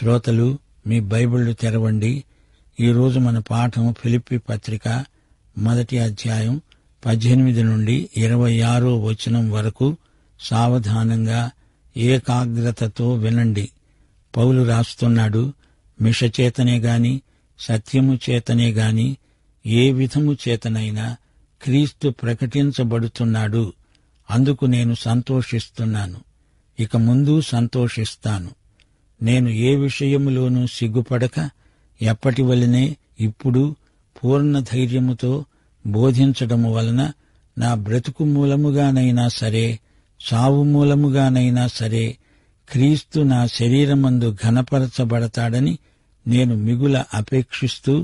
శ్రోతలు, మీ బైబిళ్లు తెరవండి. ఈరోజు మన పాఠం ఫిలిప్పీ పత్రిక 1వ అధ్యాయం 18 నుండి 26వ వచనం వరకు. సావధానంగా ఏకాగ్రతతో వినండి. పౌలు రాస్తున్నాడు, మిషచేతనే గాని సత్యము చేతనే గాని ఏ విధము చేతనైనా క్రీస్తు ప్రకటించబడుతున్నాడు. అందుకు నేను సంతోషిస్తున్నాను, ఇక ముందు సంతోషిస్తాను. నేను ఏ విషయములోనూ సిగ్గుపడక ఎప్పటివలనే ఇప్పుడు పూర్ణ ధైర్యముతో బోధించడము వలన నా బ్రతుకు మూలముగానైనా సరే, చావు మూలముగానైనా సరే, క్రీస్తు నా శరీరమందు ఘనపరచబడతాడని నేను మిగుల అపేక్షిస్తూ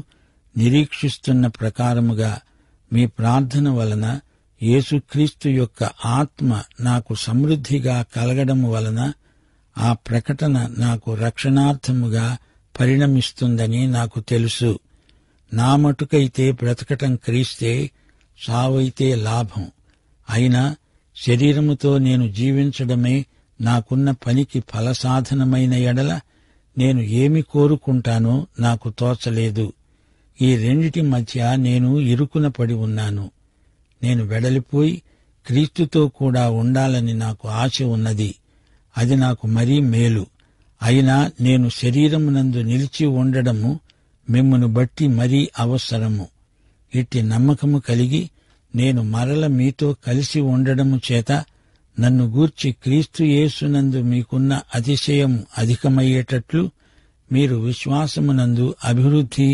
నిరీక్షిస్తున్న ప్రకారముగా మీ ప్రార్థన వలన యేసుక్రీస్తు యొక్క ఆత్మ నాకు సమృద్ధిగా కలగడము వలన ఆ ప్రకటన నాకు రక్షణార్థముగా పరిణమిస్తుందని నాకు తెలుసు. నా మటుకైతే బ్రతకటం క్రీస్తే, చావైతే లాభం. అయినా శరీరముతో నేను జీవించడమే నాకున్న పనికి ఫలసాధనమైన ఎడల నేను ఏమి కోరుకుంటానో నాకు తోచలేదు. ఈ రెండిటి మధ్య నేను ఇరుకున పడి ఉన్నాను. నేను వెడలిపోయి క్రీస్తుతో కూడా ఉండాలని నాకు ఆశ ఉన్నది. అది నాకు మరీ మేలు. అయినా నేను శరీరమునందు నిలిచి ఉండడము మిమ్మును బట్టి మరీ అవసరము. ఇట్టి నమ్మకము కలిగి నేను మరల మీతో కలిసి ఉండడము చేత నన్ను గూర్చి క్రీస్తు యేసునందు మీకున్న అతిశయం అధికమయ్యేటట్లు మీరు విశ్వాసమునందు అభివృద్ధి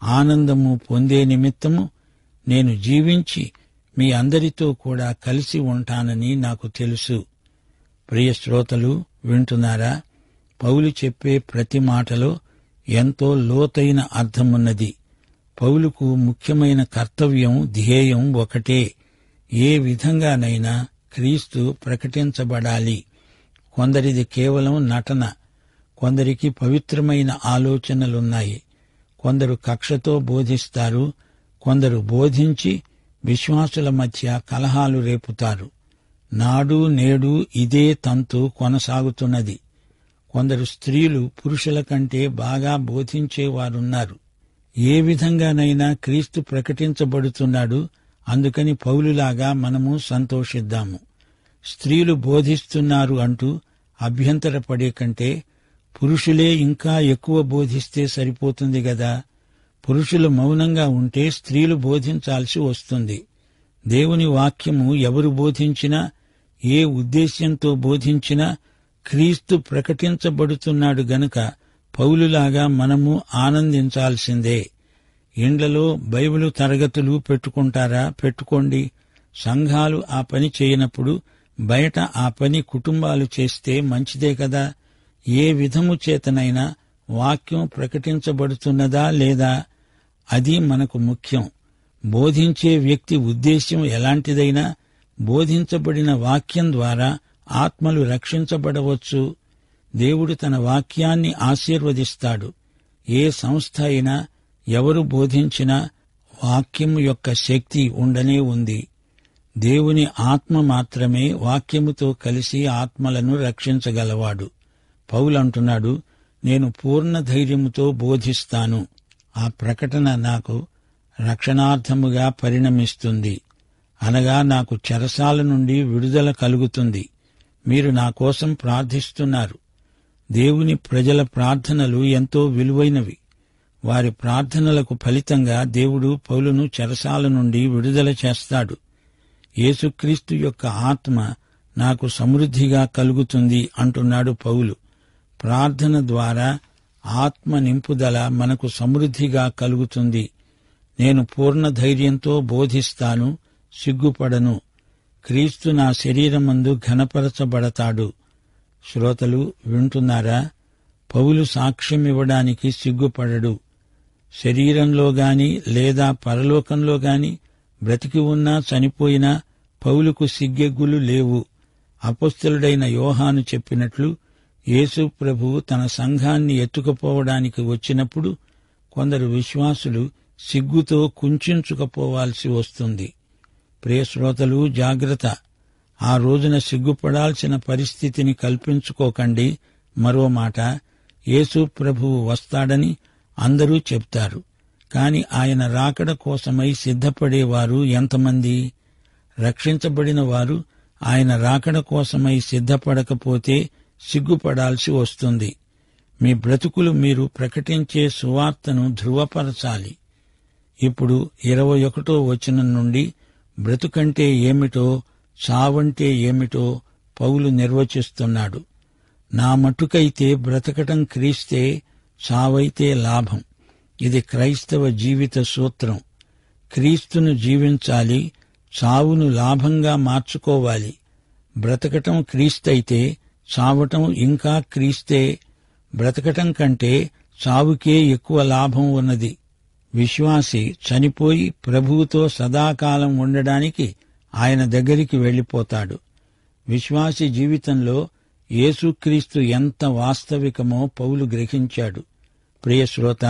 ఆనందము పొందే నిమిత్తము నేను జీవించి మీ అందరితో కూడా కలిసి ఉంటానని నాకు తెలుసు. ప్రియ శ్రోతలు, వింటున్నారా? పౌలు చెప్పే ప్రతి మాటలో ఎంతో లోతైన అర్థమున్నది. పౌలుకు ముఖ్యమైన కర్తవ్యం, ధ్యేయం ఒకటే. ఏ విధంగానైనా క్రీస్తు ప్రకటించబడాలి. కొందరిది కేవలం నటన, కొందరికి పవిత్రమైన ఆలోచనలున్నాయి. కొందరు కక్షతో బోధిస్తారు, కొందరు బోధించి విశ్వాసుల మధ్య కలహాలు రేపుతారు. నాడు నేడు ఇదే తంతు కొనసాగుతున్నది. కొందరు స్త్రీలు పురుషుల కంటే బాగా బోధించేవారున్నారు. ఏ విధంగానైనా క్రీస్తు ప్రకటించబడుతున్నాడు. అందుకని పౌలులాగా మనము సంతోషిద్దాము. స్త్రీలు బోధిస్తున్నారు అంటూ అభ్యంతరపడే కంటే పురుషులే ఇంకా ఎక్కువ బోధిస్తే సరిపోతుంది గదా. పురుషులు మౌనంగా ఉంటే స్త్రీలు బోధించాల్సి వస్తుంది. దేవుని వాక్యము ఎవరు బోధించినా, ఏ ఉద్దేశ్యంతో బోధించినా క్రీస్తు ప్రకటించబడుతున్నాడు గనుక పౌలులాగా మనము ఆనందించాల్సిందే. ఇండ్లలో బైబిలు తరగతులు పెట్టుకుంటారా? పెట్టుకోండి. సంఘాలు ఆ పని చేయనప్పుడు బయట ఆ పని కుటుంబాలు చేస్తే మంచిదే కదా. ఏ విధము చేతనైనా వాక్యం ప్రకటించబడుతున్నదా లేదా, అది మనకు ముఖ్యం. బోధించే వ్యక్తి ఉద్దేశ్యం ఎలాంటిదైనా బోధించబడిన వాక్యం ద్వారా ఆత్మలు రక్షించబడవచ్చు. దేవుడు తన వాక్యాన్ని ఆశీర్వదిస్తాడు. ఏ సంస్థ అయినా, ఎవరు బోధించినా వాక్యము యొక్క శక్తి ఉండనే ఉంది. దేవుని ఆత్మ మాత్రమే వాక్యముతో కలిసి ఆత్మలను రక్షించగలవాడు. పౌలు అంటున్నాడు, నేను పూర్ణ ధైర్యముతో బోధిస్తాను. ఆ ప్రకటన నాకు రక్షణార్థముగా పరిణమిస్తుంది. అనగా నాకు చెరసాల నుండి విడుదల కలుగుతుంది. మీరు నా కోసం ప్రార్థిస్తున్నారు. దేవుని ప్రజల ప్రార్థనలు ఎంతో విలువైనవి. వారి ప్రార్థనలకు ఫలితంగా దేవుడు పౌలును చెరసాల నుండి విడుదల చేస్తాడు. యేసుక్రీస్తు యొక్క ఆత్మ నాకు సమృద్ధిగా కలుగుతుంది అంటున్నాడు పౌలు. ప్రార్థన ద్వారా ఆత్మ నింపుదల మనకు సమృద్ధిగా కలుగుతుంది. నేను పూర్ణ ధైర్యంతో బోధిస్తాను, సిగ్గుపడను. క్రీస్తు నా శరీరమందు ఘనపరచబడతాడు. శ్రోతలు, వింటున్నారా? పౌలు సాక్ష్యమివ్వడానికి సిగ్గుపడడు. శరీరంలో గాని లేదా పరలోకంలో గాని బ్రతికి ఉన్నా చనిపోయినా పౌలుకు సిగ్గెగ్గులు లేవు. అపొస్తలుడైన యోహాను చెప్పినట్లు, యేసు ప్రభువు తన సంఘాన్ని ఎత్తుకుపోవడానికి వచ్చినప్పుడు కొందరు విశ్వాసులు సిగ్గుతో కుంచుకుపోవాల్సి వస్తుంది. ప్రియ శ్రోతలు, జాగ్రత్త. ఆ రోజున సిగ్గుపడాల్సిన పరిస్థితిని కల్పించుకోకండి. మరో మాట, యేసు ప్రభువు వస్తాడని అందరూ చెప్తారు. కాని ఆయన రాకడ కోసమై సిద్ధపడేవారు ఎంతమంది? రక్షించబడిన వారు ఆయన రాకడ కోసమై సిద్ధపడకపోతే సిగ్గుపడాల్సి వస్తుంది. మీ బ్రతుకులు మీరు ప్రకటించే సువార్తను ధృవపరచాలి. ఇప్పుడు 21వ వచనం నుండి బ్రతుకంటే ఏమిటో, చావంటే ఏమిటో పౌలు నిర్వచిస్తున్నాడు. నా మట్టుకైతే బ్రతకటం క్రీస్తే, చావైతే లాభం. ఇది క్రైస్తవ జీవిత సూత్రం. క్రీస్తును జీవించాలి, చావును లాభంగా మార్చుకోవాలి. బ్రతకటం క్రీస్తైతే చావటం ఇంకా క్రీస్తే. బ్రతకటం కంటే చావుకే ఎక్కువ లాభం ఉన్నది. విశ్వాసి చనిపోయి ప్రభువుతో సదాకాలం ఉండడానికి ఆయన దగ్గరికి వెళ్లిపోతాడు. విశ్వాసి జీవితంలో యేసుక్రీస్తు ఎంత వాస్తవికమో పౌలు గ్రహించాడు. ప్రియశ్రోత,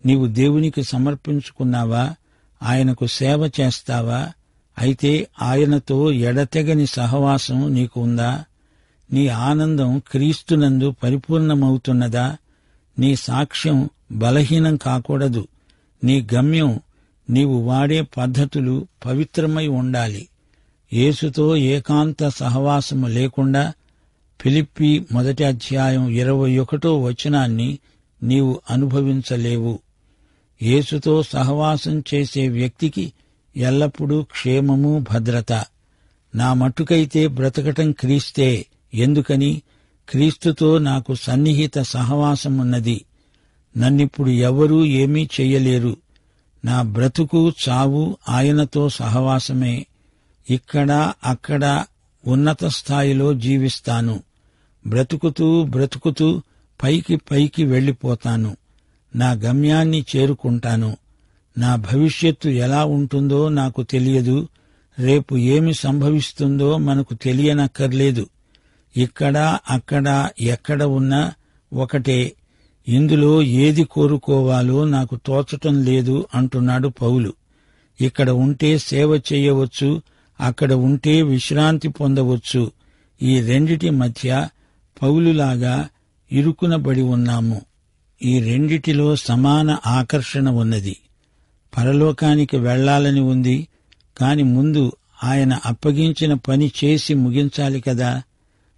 నీవు దేవునికి సమర్పించుకున్నావా? ఆయనకు సేవ చేస్తావా? అయితే ఆయనతో ఎడతెగని సహవాసం నీకు ఉందా? నీ ఆనందం క్రీస్తునందు పరిపూర్ణమవుతున్నదా? నీ సాక్ష్యం బలహీనం కాకూడదు. నీ గమ్యం, నీవు వాడే పద్ధతులు పవిత్రమై ఉండాలి. యేసుతో ఏకాంత సహవాసము లేకుండా ఫిలిప్పీ 1:21 వచనాన్ని నీవు అనుభవించలేవు. యేసుతో సహవాసం చేసే వ్యక్తికి ఎల్లప్పుడూ క్షేమము, భద్రత. నా మట్టుకైతే బ్రతకటం క్రీస్తే. ఎందుకని? క్రీస్తుతో నాకు సన్నిహిత సహవాసమున్నది. నన్నిప్పుడు ఎవరూ ఏమీ చెయ్యలేరు. నా బ్రతుకు, చావు ఆయనతో సహవాసమే. ఇక్కడ అక్కడ ఉన్నత స్థాయిలో జీవిస్తాను. బ్రతుకుతూ పైకి పైకి వెళ్లిపోతాను. నా గమ్యాన్ని చేరుకుంటాను. నా భవిష్యత్తు ఎలా ఉంటుందో నాకు తెలియదు. రేపు ఏమి సంభవిస్తుందో మనకు తెలియనక్కర్లేదు. ఇక్కడ అక్కడ ఎక్కడ ఉన్నా ఒకటే. ఇందులో ఏది కోరుకోవాలో నాకు తోచటం లేదు అంటున్నాడు పౌలు. ఇక్కడ ఉంటే సేవ చేయవచ్చు, అక్కడ ఉంటే విశ్రాంతి పొందవచ్చు. ఈ రెండిటి మధ్య పౌలులాగా ఇరుకునబడి ఉన్నాము. ఈ రెండిటిలో సమాన ఆకర్షణ ఉన్నది. పరలోకానికి వెళ్లాలని ఉంది. కాని ముందు ఆయన అప్పగించిన పని చేసి ముగించాలి కదా.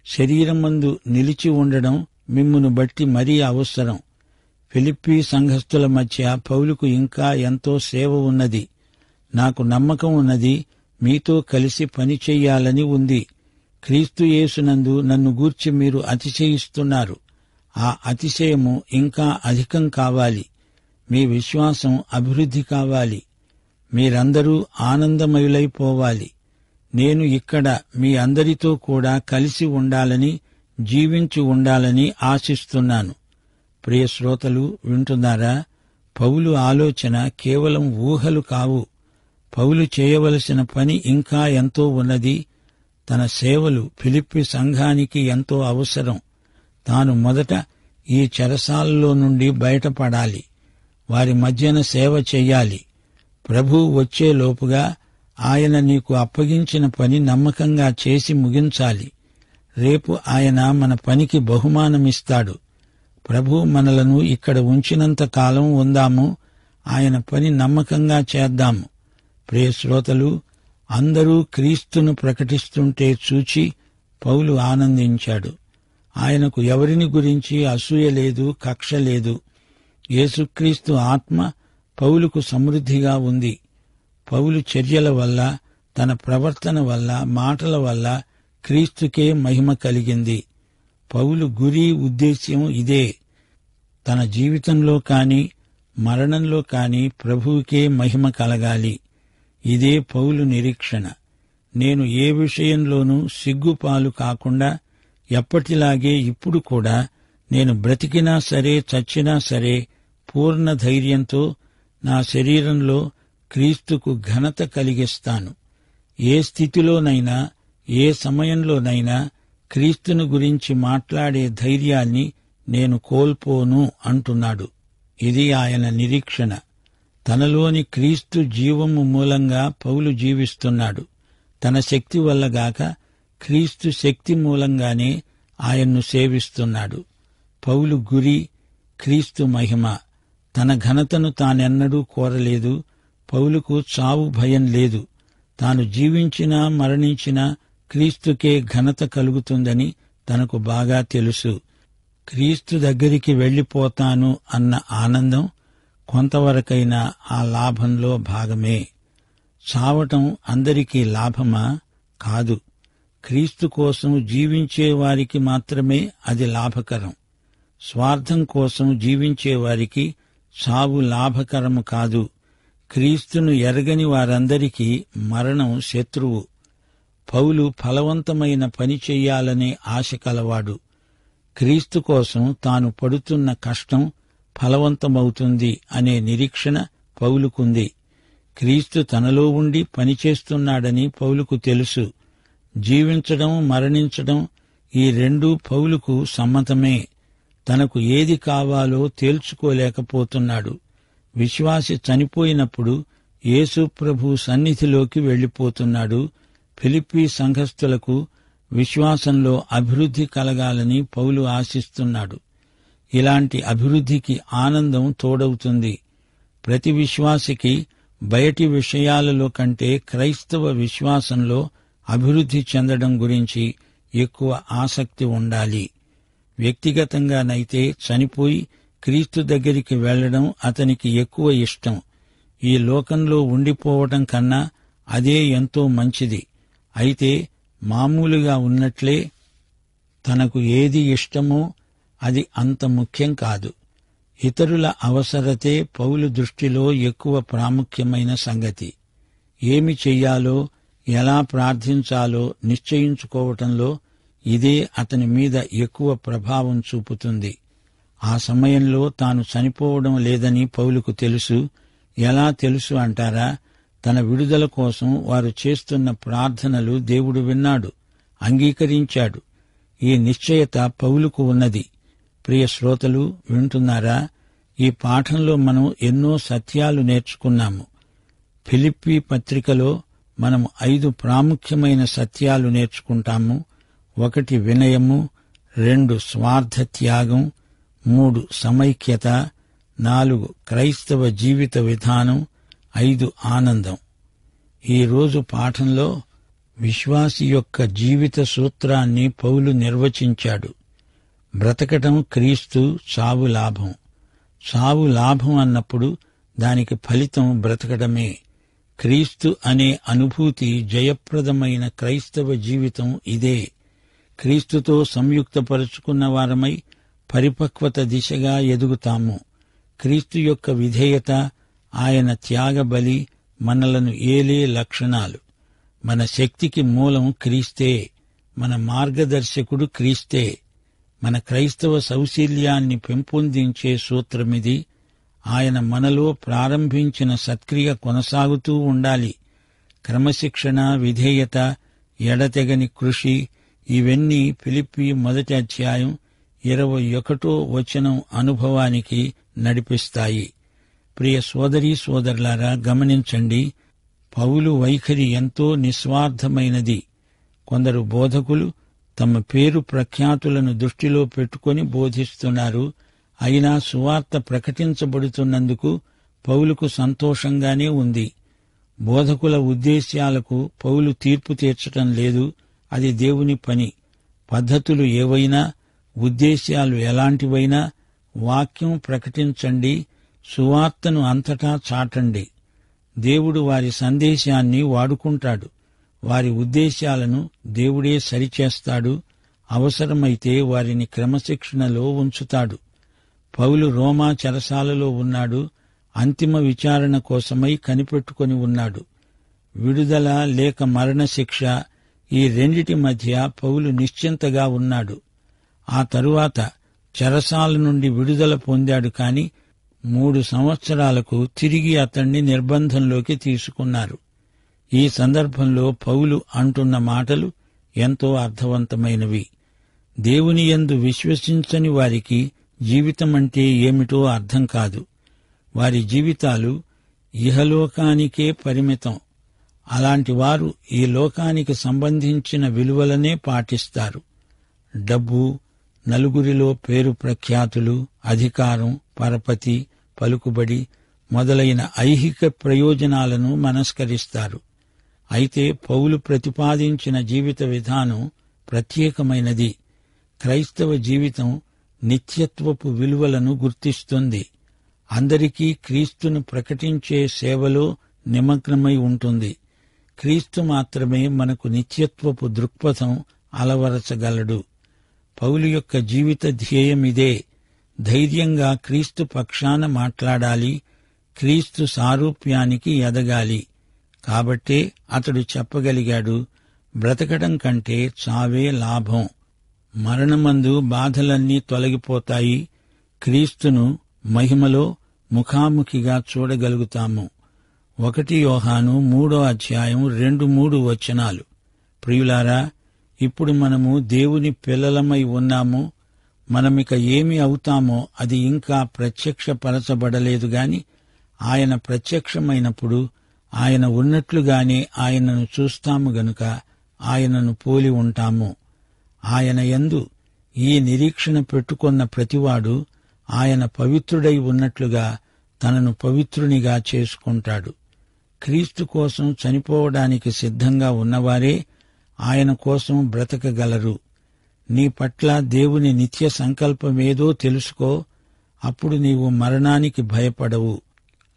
శరీరమందు నిలిచి ఉండడం మిమ్మును బట్టి మరీ అవసరం. ఫిలిప్పీ సంఘస్థుల మధ్య పౌలుకు ఇంకా ఎంతో సేవ ఉన్నది. నాకు నమ్మకం ఉన్నది, మీతో కలిసి పని చెయ్యాలని ఉంది. క్రీస్తు యేసునందు నన్ను గూర్చి మీరు అతిశయిస్తున్నారు. ఆ అతిశయము ఇంకా అధికం కావాలి. మీ విశ్వాసం అభివృద్ధి కావాలి. మీరందరూ ఆనందమయులైపోవాలి. నేను ఇక్కడ మీ అందరితో కూడా కలిసి ఉండాలని, జీవించి ఉండాలని ఆశిస్తున్నాను. ప్రియ శ్రోతలు, వింటున్నారా? పౌలు ఆలోచన కేవలం ఊహలు కావు. పౌలు చేయవలసిన పని ఇంకా ఎంతో ఉన్నది. తన సేవలు ఫిలిప్పీ సంఘానికి ఎంతో అవసరం. తాను మొదట ఈ చెరసాలలో నుండి బయటపడాలి. వారి మధ్యన సేవ చెయ్యాలి. ప్రభువు వచ్చేలోపుగా ఆయన నీకు అప్పగించిన పని నమ్మకంగా చేసి ముగించాలి. రేపు ఆయన మన పనికి బహుమానమిస్తాడు. ప్రభువు మనలను ఇక్కడ ఉంచినంత కాలం ఉందాము. ఆయన పని నమ్మకంగా చేద్దాము. ప్రియ శ్రోతలు, అందరూ క్రీస్తును ప్రకటిస్తుంటే చూచి పౌలు ఆనందించాడు. ఆయనకు ఎవరిని గురించి అసూయ లేదు, కక్ష లేదు. యేసుక్రీస్తు ఆత్మ పౌలుకు సమృద్ధిగా ఉంది. పౌలు చర్యల వల్ల, తన ప్రవర్తన వల్ల, మాటల వల్ల క్రీస్తుకే మహిమ కలిగింది. పౌలు గురి, ఉద్దేశ్యం ఇదే. తన జీవితంలో కాని, మరణంలో కాని ప్రభువుకే మహిమ కలగాలి. ఇదే పౌలు నిరీక్షణ. నేను ఏ విషయంలోనూ సిగ్గుపాలు కాకుండా ఎప్పటిలాగే ఇప్పుడు కూడా నేను బ్రతికినా సరే, చచ్చినా సరే పూర్ణ ధైర్యంతో నా శరీరంలో క్రీస్తుకు ఘనత కలిగిస్తాను. ఏ స్థితిలోనైనా, ఏ సమయంలోనైనా క్రీస్తును గురించి మాట్లాడే ధైర్యాన్ని నేను కోల్పోను అంటున్నాడు. ఇది ఆయన నిరీక్షణ. తనలోని క్రీస్తు జీవము మూలంగా పౌలు జీవిస్తున్నాడు. తన శక్తి వల్ల గాక క్రీస్తు శక్తి మూలంగానే ఆయన్ను సేవిస్తున్నాడు. పౌలు గురి క్రీస్తు మహిమ. తన ఘనతను తానెన్నడూ కోరలేదు. పౌలుకు చావు భయం లేదు. తాను జీవించినా మరణించినా క్రీస్తుకే ఘనత కలుగుతుందని తనకు బాగా తెలుసు. క్రీస్తు దగ్గరికి వెళ్లిపోతాను అన్న ఆనందం కొంతవరకైనా ఆ లాభంలో భాగమే. చావటం అందరికీ లాభమా? కాదు. క్రీస్తు కోసం జీవించేవారికి మాత్రమే అది లాభకరం. స్వార్థం కోసం జీవించేవారికి చావు లాభకరము కాదు. క్రీస్తును ఎరగని వారందరికీ మరణం శత్రువు. పౌలు ఫలవంతమైన పని చెయ్యాలనే ఆశ కలవాడు. క్రీస్తు కోసం తాను పడుతున్న కష్టం ఫలవంతమవుతుంది అనే నిరీక్షణ పౌలుకుంది. క్రీస్తు తనలో ఉండి పనిచేస్తున్నాడని పౌలుకు తెలుసు. జీవించడం, మరణించడం ఈ రెండూ పౌలుకు సమ్మతమే. తనకు ఏది కావాలో తేల్చుకోలేకపోతున్నాడు. విశ్వాసి చనిపోయినప్పుడు యేసు ప్రభు సన్నిధిలోకి వెళ్లిపోతున్నాడు. ఫిలిప్పీ సంఘస్థులకు విశ్వాసంలో అభివృద్ధి కలగాలని పౌలు ఆశిస్తున్నాడు. ఇలాంటి అభివృద్ధికి ఆనందం తోడవుతుంది. ప్రతి విశ్వాసికి బయటి విషయాలలో కంటే క్రైస్తవ విశ్వాసంలో అభివృద్ధి చెందడం గురించి ఎక్కువ ఆసక్తి ఉండాలి. వ్యక్తిగతంగానైతే చనిపోయి క్రీస్తు దగ్గరికి వెళ్లడం అతనికి ఎక్కువ ఇష్టం. ఈ లోకంలో ఉండిపోవటం కన్నా అదే ఎంతో మంచిది. అయితే మామూలుగా ఉన్నట్లే తనకు ఏది ఇష్టమో అది అంత ముఖ్యం కాదు. ఇతరుల అవసరతే పౌలు దృష్టిలో ఎక్కువ ప్రాముఖ్యమైన సంగతి. ఏమి చెయ్యాలో, ఎలా ప్రార్థించాలో నిశ్చయించుకోవటంలో ఇదే అతని మీద ఎక్కువ ప్రభావం చూపుతుంది. ఆ సమయంలో తాను చనిపోవడం లేదని పౌలుకు తెలుసు. ఎలా తెలుసు అంటారా? తన విడుదల కోసం వారు చేస్తున్న ప్రార్థనలు దేవుడు విన్నాడు, అంగీకరించాడు. ఈ నిశ్చయత పౌలుకు ఉన్నది. ప్రియ శ్రోతలు, వింటున్నారా? ఈ పాఠంలో మనం ఎన్నో సత్యాలు నేర్చుకున్నాము. ఫిలిప్పీ పత్రికలో మనం 5 ప్రాముఖ్యమైన సత్యాలు నేర్చుకుంటాము. 1 వినయము, 2 స్వార్థ త్యాగం, 3 సమైక్యత, 4 క్రైస్తవ జీవిత విధానం, 5 ఆనందం. ఈరోజు పాఠంలో విశ్వాసి యొక్క జీవిత సూత్రాన్ని పౌలు నిర్వచించాడు. బ్రతకటం క్రీస్తు, చావు లాభం. చావు లాభం అన్నప్పుడు దానికి ఫలితం బ్రతకడమే. క్రీస్తు అనే అనుభూతి జయప్రదమైన క్రైస్తవ జీవితం ఇదే. క్రీస్తుతో సంయుక్తపరుచుకున్న వారమై పరిపక్వత దిశగా ఎదుగుతాము. క్రీస్తు యొక్క విధేయత, ఆయన త్యాగబలి మనలను ఏలే లక్షణాలు. మన శక్తికి మూలం క్రీస్తే. మన మార్గదర్శకుడు క్రీస్తే. మన క్రైస్తవ సౌశీల్యాన్ని పెంపొందించే సూత్రమిది. ఆయన మనలో ప్రారంభించిన సత్క్రియ కొనసాగుతూ ఉండాలి. క్రమశిక్షణ, విధేయత, ఎడతెగని కృషి ఇవన్నీ ఫిలిప్పీ 1 అధ్యాయం 21వ వచనం అనుభవానికి నడిపిస్తాయి. ప్రియ సోదరీ సోదరులారా, గమనించండి. పౌలు వైఖరి ఎంతో నిస్వార్థమైనది. కొందరు బోధకులు తమ పేరు ప్రఖ్యాతులను దృష్టిలో పెట్టుకుని బోధిస్తున్నారు. అయినా సువార్త ప్రకటించబడుతున్నందుకు పౌలుకు సంతోషంగానే ఉంది. బోధకుల ఉద్దేశ్యాలకు పౌలు తీర్పు తీర్చటం లేదు. అది దేవుని పని. పద్ధతులు ఏవైనా, ఉద్దేశ్యాలు ఎలాంటివైనా వాక్యం ప్రకటించండి, సువార్తను అంతటా చాటండి. దేవుడు వారి సందేశాన్ని వాడుకుంటాడు. వారి ఉద్దేశాలను దేవుడే సరిచేస్తాడు. అవసరమైతే వారిని క్రమశిక్షణలో ఉంచుతాడు. పౌలు రోమా చెరసాలలో ఉన్నాడు. అంతిమ విచారణ కోసమై కనిపెట్టుకొని ఉన్నాడు. విడుదల లేక మరణశిక్ష, ఈ రెండిటి మధ్య పౌలు నిశ్చింతగా ఉన్నాడు. ఆ తరువాత చెరసాల నుండి విడుదల పొందాడు. కాని 3 సంవత్సరాలకు తిరిగి అతణ్ణి నిర్బంధంలోకి తీసుకున్నారు. ఈ సందర్భంలో పౌలు అంటున్న మాటలు ఎంతో అర్థవంతమైనవి. దేవుని యందు విశ్వసించని వారికి జీవితమంటే ఏమిటో అర్థం కాదు. వారి జీవితాలు ఇహలోకానికే పరిమితం. అలాంటి వారు ఈ లోకానికి సంబంధించిన విలువలనే పాటిస్తారు. డబ్బు, నలుగురిలో పేరు ప్రఖ్యాతులు, అధికారం, పరపతి, పలుకుబడి మొదలైన ఐహిక ప్రయోజనాలను మనస్కరిస్తారు. అయితే పౌలు ప్రతిపాదించిన జీవిత విధానం ప్రత్యేకమైనది. క్రైస్తవ జీవితం నిత్యత్వపు విలువలను గుర్తిస్తుంది. అందరికీ క్రీస్తును ప్రకటించే సేవలో నిమగ్నమై ఉంటుంది. క్రీస్తు మాత్రమే మనకు నిత్యత్వపు దృక్పథం అలవరచగలడు. పౌలు యొక్క జీవిత ధ్యేయమిదే. ధైర్యంగా క్రీస్తు పక్షాన మాట్లాడాలి, క్రీస్తు సారూప్యానికి ఎదగాలి. కాబట్టే అతడు చెప్పగలిగాడు, బ్రతకడం కంటే చావే లాభం. మరణమందు బాధలన్నీ తొలగిపోతాయి. క్రీస్తును మహిమలో ముఖాముఖిగా చూడగలుగుతాము. 1 యోహాను 3:2-3 ప్రియులారా, ఇప్పుడు మనము దేవుని పిల్లలమై ఉన్నాము. మనమిక ఏమి అవుతామో అది ఇంకా ప్రత్యక్షపరచబడలేదు గాని ఆయన ప్రత్యక్షమైనప్పుడు ఆయన ఉన్నట్లుగానే ఆయనను చూస్తాము గనుక ఆయనను పోలి ఉంటాము. ఆయన యందు ఈ నిరీక్షణ పెట్టుకొన్న ప్రతివాడు ఆయన పవిత్రుడై ఉన్నట్లుగా తనను పవిత్రునిగా చేసుకుంటాడు. క్రీస్తు కోసం చనిపోవడానికి సిద్ధంగా ఉన్నవారే ఆయన కోసం బ్రతకగలరు. నీ పట్ల దేవుని నిత్య సంకల్పమేదో తెలుసుకో. అప్పుడు నీవు మరణానికి భయపడవు.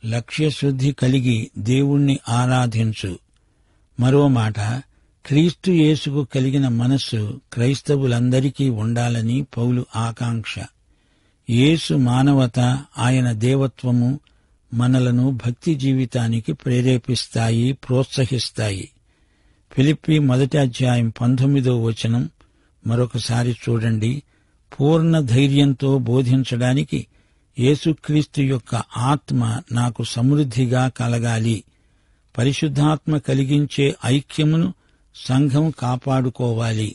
లక్ష్యశుద్ధి కలిగి దేవుణ్ణి ఆరాధించు. మరో మాట, క్రీస్తు యేసుకు కలిగిన మనస్సు క్రైస్తవులందరికీ ఉండాలని పౌలు ఆకాంక్ష. యేసు మానవత, ఆయన దేవత్వము మనలను భక్తి జీవితానికి ప్రేరేపిస్తాయి, ప్రోత్సహిస్తాయి. ఫిలిప్పీ 1:19 మరొకసారి చూడండి. పూర్ణ ధైర్యంతో బోధించడానికి యేసుక్రీస్తు యొక్క ఆత్మ నాకు సమృద్ధిగా కలగాలి. పరిశుద్ధాత్మ కలిగించే ఐక్యమును సంఘం కాపాడుకోవాలి.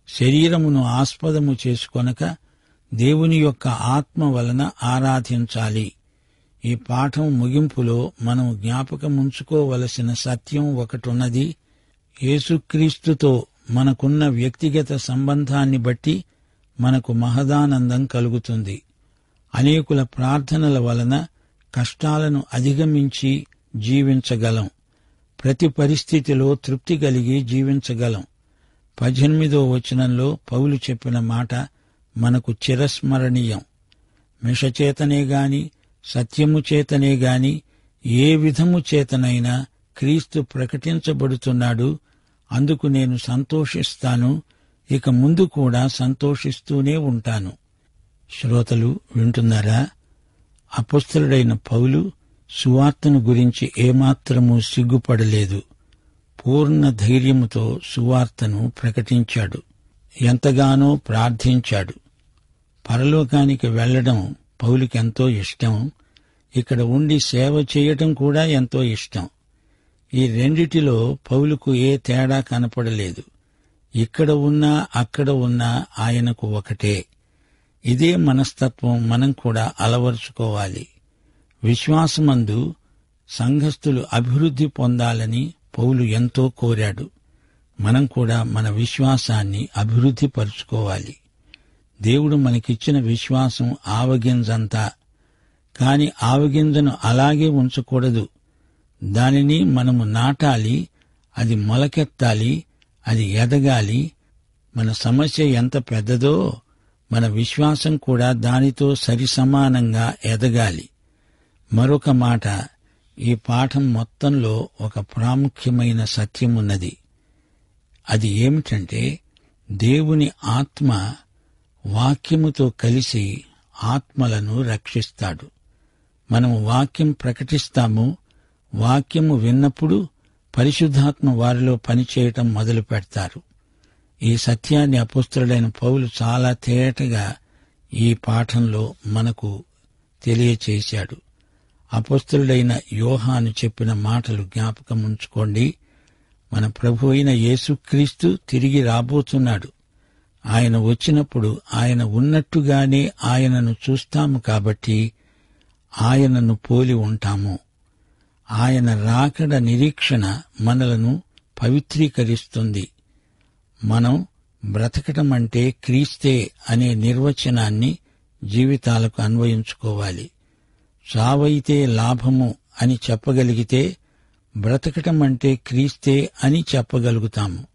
శరీరమును ఆస్పదము చేసుకొనక దేవుని యొక్క ఆత్మ వలన ఆరాధించాలి. ఈ పాఠం ముగింపులో మనం జ్ఞాపకముంచుకోవలసిన సత్యం ఒకటున్నది. యేసుక్రీస్తుతో మనకున్న వ్యక్తిగత సంబంధాన్ని బట్టి మనకు మహదానందం కలుగుతుంది. అనేకుల ప్రార్థనల వలన కష్టాలను అధిగమించి జీవించగలం. ప్రతి పరిస్థితిలో తృప్తి కలిగి జీవించగలం. 18 పౌలు చెప్పిన మాట మనకు చిరస్మరణీయం. మిషచేతనే గాని సత్యము చేతనే గాని ఏ విధము చేతనైనా క్రీస్తు ప్రకటించబడుతున్నాడు. అందుకు నేను సంతోషిస్తాను. ఇక ముందు కూడా సంతోషిస్తూనే ఉంటాను. శ్రోతలు వింటున్నారా? అపొస్తలుడైన పౌలు సువార్తను గురించి ఏమాత్రమూ సిగ్గుపడలేదు. పూర్ణ ధైర్యముతో సువార్తను ప్రకటించాడు. ఎంతగానో ప్రార్థించాడు. పరలోకానికి వెళ్లడం పౌలుకెంతో ఇష్టం. ఇక్కడ ఉండి సేవ చేయటం కూడా ఎంతో ఇష్టం. ఈ రెండిటిలో పౌలుకు ఏ తేడా కనపడలేదు. ఇక్కడ ఉన్నా అక్కడ ఉన్నా ఆయనకు ఒకటే. ఇదే మనస్తత్వం మనం కూడా అలవరుచుకోవాలి. విశ్వాసమందు సంఘస్థులు అభివృద్ధి పొందాలని పౌలు ఎంతో కోరాడు. మనం కూడా మన విశ్వాసాన్ని అభివృద్ధి పరుచుకోవాలి. దేవుడు మనకిచ్చిన విశ్వాసం ఆవగింజంతా. కాని ఆవగింజను అలాగే ఉంచకూడదు. దానిని మనము నాటాలి, అది మొలకెత్తాలి, అది ఎదగాలి. మన సమస్య ఎంత పెద్దదో మన విశ్వాసం కూడా దానితో సరిసమానంగా ఎదగాలి. మరొక మాట, ఈ పాఠం మొత్తంలో ఒక ప్రాముఖ్యమైన సత్యమున్నది. అది ఏమిటంటే, దేవుని ఆత్మ వాక్యముతో కలిసి ఆత్మలను రక్షిస్తాడు. మనము వాక్యం ప్రకటిస్తాము. వాక్యము విన్నప్పుడు పరిశుద్ధాత్మ వారిలో పనిచేయటం మొదలు పెడతారు. ఈ సత్యాన్ని అపొస్తలుడైన పౌలు చాలా తేటగా ఈ పాఠంలో మనకు తెలియచేశాడు. అపొస్తలుడైన యోహాను చెప్పిన మాటలు జ్ఞాపకముంచుకోండి. మన ప్రభు అయిన యేసుక్రీస్తు తిరిగి రాబోతున్నాడు. ఆయన వచ్చినప్పుడు ఆయన ఉన్నట్టుగానే ఆయనను చూస్తాము కాబట్టి ఆయనను పోలి ఉంటాము. ఆయన రాకడ నిరీక్షణ మనలను పవిత్రీకరిస్తుంది. మనం బ్రతకటం అంటే క్రీస్తే అనే నిర్వచనాన్ని జీవితాలకు అన్వయించుకోవాలి. చావైతే లాభము అని చెప్పగలిగితే బ్రతకటం అంటే క్రీస్తే అని చెప్పగలుగుతాము.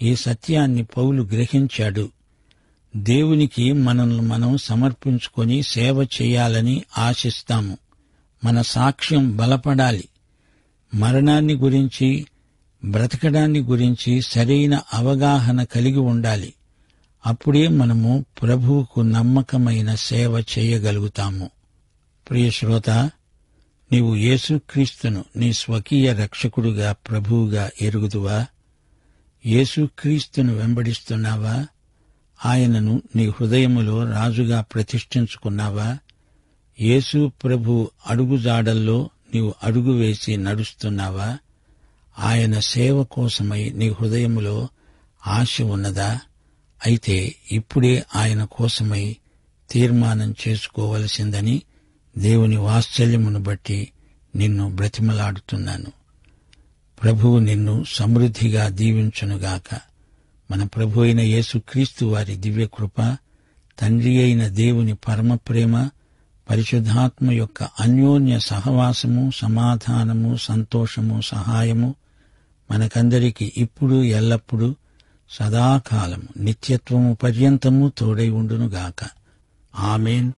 ఈ సత్యాన్ని పౌలు గ్రహించాడు. దేవునికి మనల్ని మనం సమర్పించుకొని సేవ చేయాలని ఆశిస్తాము. మన సాక్ష్యం బలపడాలి. మరణాన్ని గురించి, బ్రతకడాన్ని గురించి సరైన అవగాహన కలిగి ఉండాలి. అప్పుడే మనము ప్రభువుకు నమ్మకమైన సేవ చేయగలుగుతాము. ప్రియశ్రోత, నీవు యేసుక్రీస్తును నీ స్వకీయ రక్షకుడుగా, ప్రభువుగా ఎరుగుదువా? యేసుక్రీస్తును వెంబడిస్తున్నావా? ఆయనను నీ హృదయములో రాజుగా ప్రతిష్ఠించుకున్నావా? యేసు ప్రభు అడుగుజాడల్లో నీవు అడుగు వేసి నడుస్తున్నావా? ఆయన సేవ కోసమై నీ హృదయములో ఆశ ఉన్నదా? అయితే ఇప్పుడే ఆయన కోసమై తీర్మానం చేసుకోవలసిందని దేవుని వాత్సల్యమును బట్టి నిన్ను బ్రతిమలాడుతున్నాను. ప్రభువు నిన్ను సమృద్ధిగా దీవించునుగాక. మన ప్రభు అయిన యేసుక్రీస్తు వారి దివ్యకృప, తండ్రి అయిన దేవుని పరమప్రేమ, పరిశుద్ధాత్మ యొక్క అన్యోన్య సహవాసము, సమాధానము, సంతోషము, సహాయము మనకందరికి ఇప్పుడు ఎల్లప్పుడూ సదాకాలము నిత్యత్వము పర్యంతము తోడై ఉండునుగాక. ఆమేన్.